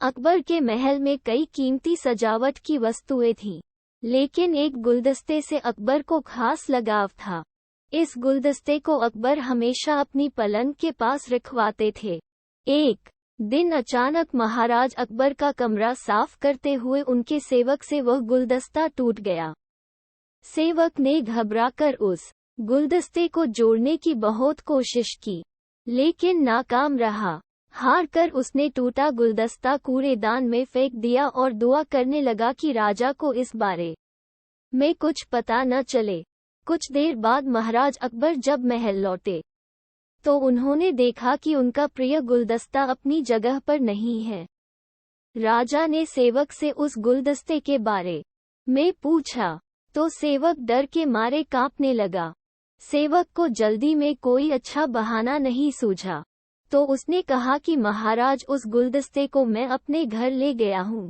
अकबर के महल में कई कीमती सजावट की वस्तुएं थीं, लेकिन एक गुलदस्ते से अकबर को खास लगाव था। इस गुलदस्ते को अकबर हमेशा अपनी पलंग के पास रखवाते थे। एक दिन अचानक महाराज अकबर का कमरा साफ करते हुए उनके सेवक से वह गुलदस्ता टूट गया। सेवक ने घबराकर उस गुलदस्ते को जोड़ने की बहुत कोशिश की, लेकिन नाकाम रहा। हार कर उसने टूटा गुलदस्ता कूड़ेदान में फेंक दिया और दुआ करने लगा कि राजा को इस बारे में कुछ पता न चले। कुछ देर बाद महाराज अकबर जब महल लौटे तो उन्होंने देखा कि उनका प्रिय गुलदस्ता अपनी जगह पर नहीं है। राजा ने सेवक से उस गुलदस्ते के बारे में पूछा तो सेवक डर के मारे कांपने लगा। सेवक को जल्दी में कोई अच्छा बहाना नहीं सूझा, तो उसने कहा कि महाराज, उस गुलदस्ते को मैं अपने घर ले गया हूँ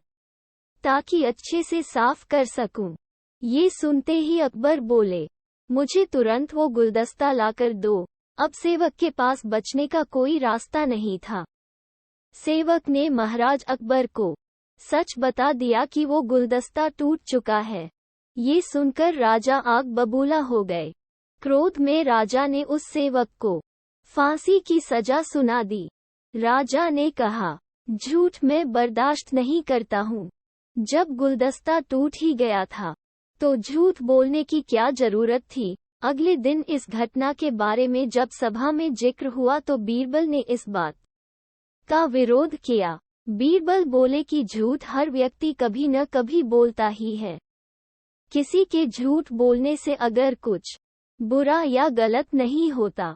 ताकि अच्छे से साफ कर सकूं। ये सुनते ही अकबर बोले, मुझे तुरंत वो गुलदस्ता लाकर दो। अब सेवक के पास बचने का कोई रास्ता नहीं था। सेवक ने महाराज अकबर को सच बता दिया कि वो गुलदस्ता टूट चुका है। ये सुनकर राजा आग बबूला हो गए। क्रोध में राजा ने उस सेवक को फांसी की सजा सुना दी। राजा ने कहा, झूठ मैं बर्दाश्त नहीं करता हूँ। जब गुलदस्ता टूट ही गया था तो झूठ बोलने की क्या जरूरत थी। अगले दिन इस घटना के बारे में जब सभा में जिक्र हुआ तो बीरबल ने इस बात का विरोध किया। बीरबल बोले कि झूठ हर व्यक्ति कभी न कभी बोलता ही है। किसी के झूठ बोलने से अगर कुछ बुरा या गलत नहीं होता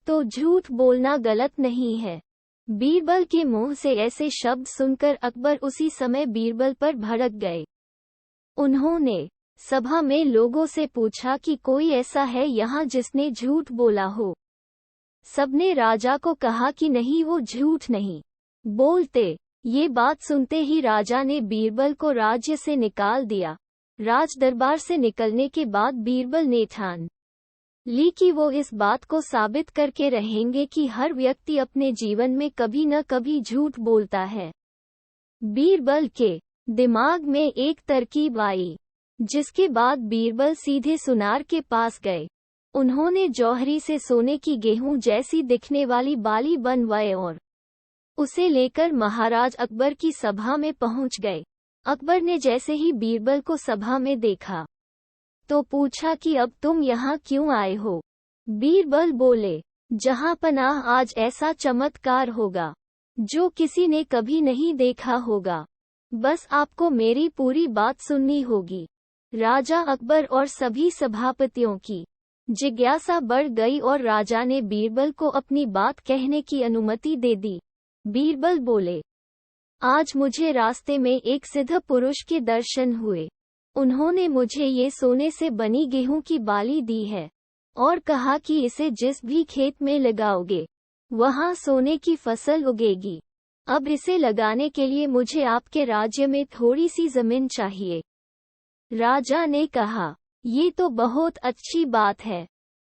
तो झूठ बोलना गलत नहीं है। बीरबल के मुंह से ऐसे शब्द सुनकर अकबर उसी समय बीरबल पर भड़क गए। उन्होंने सभा में लोगों से पूछा कि कोई ऐसा है यहाँ जिसने झूठ बोला हो। सबने राजा को कहा कि नहीं, वो झूठ नहीं बोलते। ये बात सुनते ही राजा ने बीरबल को राज्य से निकाल दिया। राज दरबार से निकलने के बाद बीरबल ने ठान ली कि वो इस बात को साबित करके रहेंगे कि हर व्यक्ति अपने जीवन में कभी न कभी झूठ बोलता है। बीरबल के दिमाग में एक तरकीब आई, जिसके बाद बीरबल सीधे सुनार के पास गए। उन्होंने जौहरी से सोने की गेहूं जैसी दिखने वाली बाली बनवाए और उसे लेकर महाराज अकबर की सभा में पहुंच गए। अकबर ने जैसे ही बीरबल को सभा में देखा तो पूछा कि अब तुम यहाँ क्यों आए हो। बीरबल बोले, जहांपनाह, आज ऐसा चमत्कार होगा जो किसी ने कभी नहीं देखा होगा। बस आपको मेरी पूरी बात सुननी होगी। राजा अकबर और सभी सभापतियों की जिज्ञासा बढ़ गई और राजा ने बीरबल को अपनी बात कहने की अनुमति दे दी। बीरबल बोले, आज मुझे रास्ते में एक सिद्ध पुरुष के दर्शन हुए। उन्होंने मुझे ये सोने से बनी गेहूं की बाली दी है और कहा कि इसे जिस भी खेत में लगाओगे वहां सोने की फसल उगेगी। अब इसे लगाने के लिए मुझे आपके राज्य में थोड़ी सी जमीन चाहिए। राजा ने कहा, ये तो बहुत अच्छी बात है,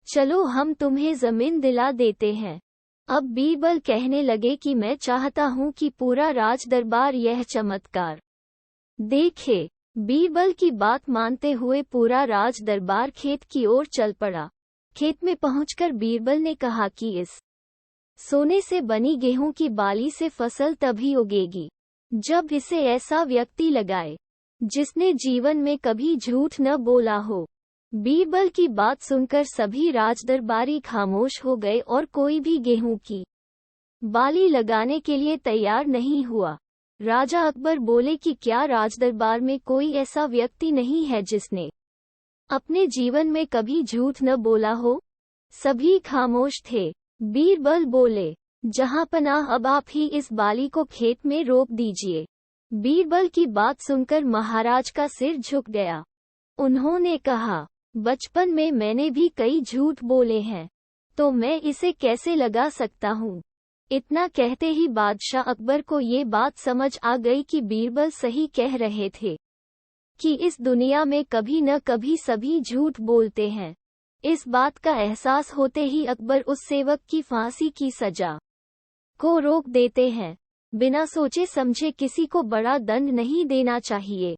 चलो हम तुम्हें जमीन दिला देते हैं। अब बीरबल कहने लगे कि मैं चाहता हूँ कि पूरा राज दरबार यह चमत्कार देखे। बीरबल की बात मानते हुए पूरा राज दरबार खेत की ओर चल पड़ा। खेत में पहुंचकर बीरबल ने कहा कि इस सोने से बनी गेहूं की बाली से फसल तभी उगेगी जब इसे ऐसा व्यक्ति लगाए जिसने जीवन में कभी झूठ न बोला हो। बीरबल की बात सुनकर सभी राजदरबारी खामोश हो गए और कोई भी गेहूं की बाली लगाने के लिए तैयार नहीं हुआ। राजा अकबर बोले कि क्या राजदरबार में कोई ऐसा व्यक्ति नहीं है जिसने अपने जीवन में कभी झूठ न बोला हो। सभी खामोश थे। बीरबल बोले, जहांपनाह, अब आप ही इस बाली को खेत में रोप दीजिए। बीरबल की बात सुनकर महाराज का सिर झुक गया। उन्होंने कहा, बचपन में मैंने भी कई झूठ बोले हैं, तो मैं इसे कैसे लगा सकता हूँ। इतना कहते ही बादशाह अकबर को ये बात समझ आ गई कि बीरबल सही कह रहे थे कि इस दुनिया में कभी न कभी सभी झूठ बोलते हैं। इस बात का एहसास होते ही अकबर उस सेवक की फांसी की सजा को रोक देते हैं। बिना सोचे समझे किसी को बड़ा दंड नहीं देना चाहिए।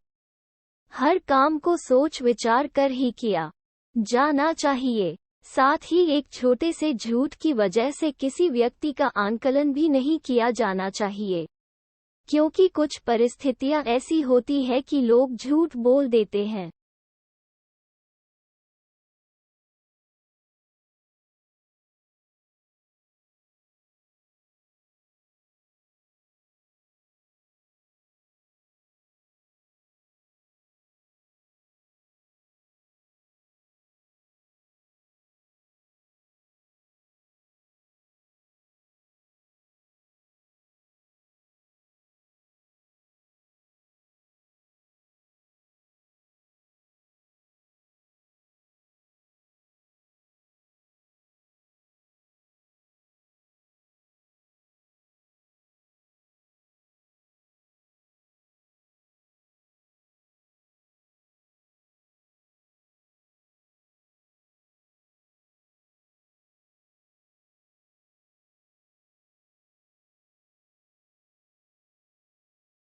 हर काम को सोच विचार कर ही किया जाना चाहिए। साथ ही एक छोटे से झूठ की वजह से किसी व्यक्ति का आकलन भी नहीं किया जाना चाहिए, क्योंकि कुछ परिस्थितियां ऐसी होती है कि लोग झूठ बोल देते हैं।